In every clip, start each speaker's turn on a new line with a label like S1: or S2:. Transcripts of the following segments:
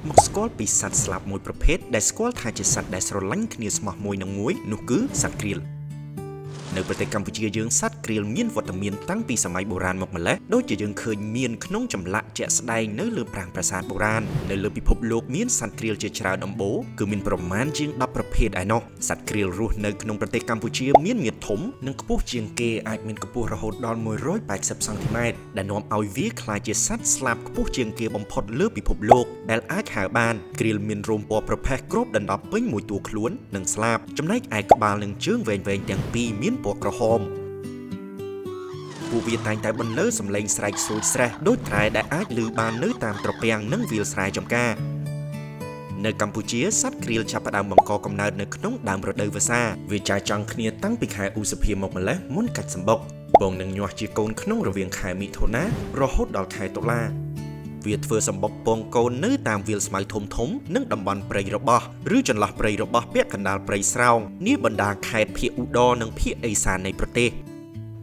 S1: មកស្គាល់ពីសត្វស្លាបមួយប្រភេទដែលស្គាល់ថាជាសត្វដែលស្រឡាញ់គ្នាស្មោះមួយនឹងមួយនោះគឺសត្វក្រៀលនៅប្រទេសកម្ពុជាយើងសត្វក្រៀលមានវត្តមានតាំងពីសម័យបុរាណមកម្ល៉េះដូចជាយើងឃើញមានក្នុងចម្លាក់ជាក់ស្ដែងនៅលើប្រាង្គប្រាសាទបុរាណនៅលើពិភពលោកមានសត្វក្រៀលជាច្រើនអំបូរគឺមានប្រមាណជាង10ប្រភេទឯណោះសត្វក្រៀលរស់នៅក្នុងប្រទេសកម្ពុជាមានមាឌធំនិងខ្ពស់ជាងគេអាចមានកម្ពស់រហូតដល់180សង់ទីម៉ែត្រដែលនាំឲ្យវាក្លាយជាសត្វស្លាបខ្ពស់ជាងគេបំផុតលើពិភពលោកដែលអាចហៅបានក្រៀលមានរោមពណ៌ប្រផេះគ្របដណ្ដប់ពេញមួយតួខ្លួននិងស្លាបចំណែកឯក្បាលនិងជើងវែងៗទាំងពីរមានពណ៌ក្រហមពួកវាតែងតែបន្លឺសំឡេងស្រែកស្រួយស្រេះដូចត្រែដែលអាចឮបាននៅតាមត្រពាំងនិងវាលស្រែចម្ការនៅកម្ពុជាសត្វក្រៀលចាប់ផ្ដើមបង្កកំណើតនៅក្នុងដើមរដូវវស្សាវាចាចង់គ្នាតាំងពីខែឧសភាមកម្ល៉េះមុនកាច់សម្បុកបងនឹងញាស់ជាកូនក្នុងរវាងខែមិថុនារហូតដល់ខែតុលាវាធ្វើសម្បុកពងកូននៅតាមវាលស្មៅធំៗនិងតំបន់ព្រៃរបោះឬចន្លោះព្រៃរបោះពាក់កណ្ដាលព្រៃស្រោងនាបណ្ដាខេត្តភាគឧត្តរនិងភាគឦសាននៃប្រទេស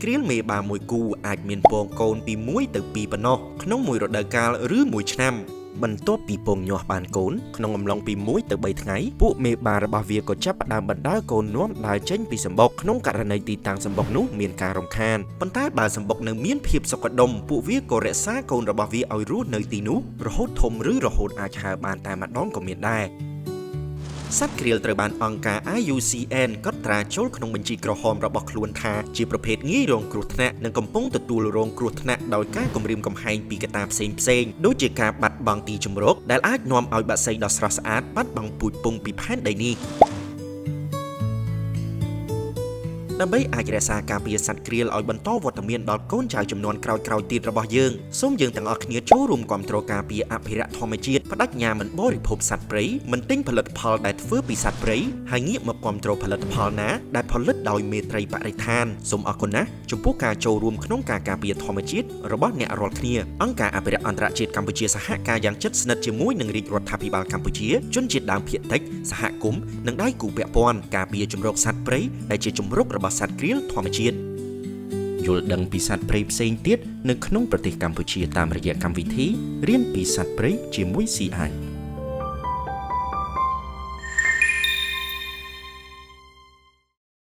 S1: ក្រៀលមេបាមួយគូអាចមានពងកូនពី1ទៅ2ប៉ុណ្ណោះក្នុងមួយរដូវកាលឬមួយឆ្នាំបន្ទាប់ពីពងញាស់បានកូនក្នុងអំឡុងពី1ទៅ3ថ្ងៃពួកមេបារបស់វាក៏ចាប់ផ្ដើមបណ្ដើរកូននាំដើរចេញពីសម្បុកក្នុងករណីទីតាំងសម្បុកនោះមានការរំខានប៉ុន្តែបើសម្បុកនៅមានភាពសុខដុមពួកវាក៏រក្សាកូនរបស់វាឲ្យរស់នៅទីនោះរហូតធំឬរហូតអាចហើរបានតែម្ដងក៏មានដែរសត្វក្រៀលត្រូវបានអង្គការ IUCN កត់ត្រាចូលក្នុងបញ្ជីក្រហមរបស់ខ្លួនថាជាប្រភេទងាយរងគ្រោះថ្នាក់និងកំពុងទទួលរងគ្រោះថ្នាក់ដោយការគំរាមកំហែងពីកត្តាផ្សេងៗដូចជាការបាត់បង់ទីជម្រកដែលអាចនាំឲ្យបក្សីដ៏ស្រស់ស្អាតបាត់បង់ពូជពង្សពីផែនដីនេះដើម្បីអាចរក្សាការពារសត្វក្រៀលឲ្យបន្តវត្តមានដល់កូនចៅជំនាន់ក្រោយៗទៀតរបស់យើងសូមយើងទាំងអស់គ្នាចូលរួមគាំទ្រការពារអភិរក្សធម្មជាតិបដិញ្ញាមិនបរិភោគសត្វព្រៃមិនទិញផលិតផលដែលធ្វើពីសត្វព្រៃហើយងាកមកគាំទ្រផលិតផលណាដែលផលិតដោយមេត្រីបរិស្ថានសូមអរគុណណាស់ចំពោះការចូលរួមក្នុងការការពារធម្មជាតិរបស់អ្នករាល់គ្នាអង្គការអភិរក្សអន្តរជាតិកម្ពុជាសហការយ៉ាងជិតស្និទ្ធជាមួយនឹងរាជរដ្ឋាភិបាលកម្ពុជាជនជាតិដើមភាគតិចសហគមន៍និងដៃគូពាក់ព័ន្ធការពារជំរកសត្វព្រៃដែលជាជំរករបស់សត្វក្រៀលធម្មជាតិយល់ដឹងពីសត្វព្រៃផ្សេងទៀតនៅក្នុងប្រទេសកម្ពុជាតាមរយៈកម្មវិធីរៀនពីសត្វព្រៃជាមួយ CI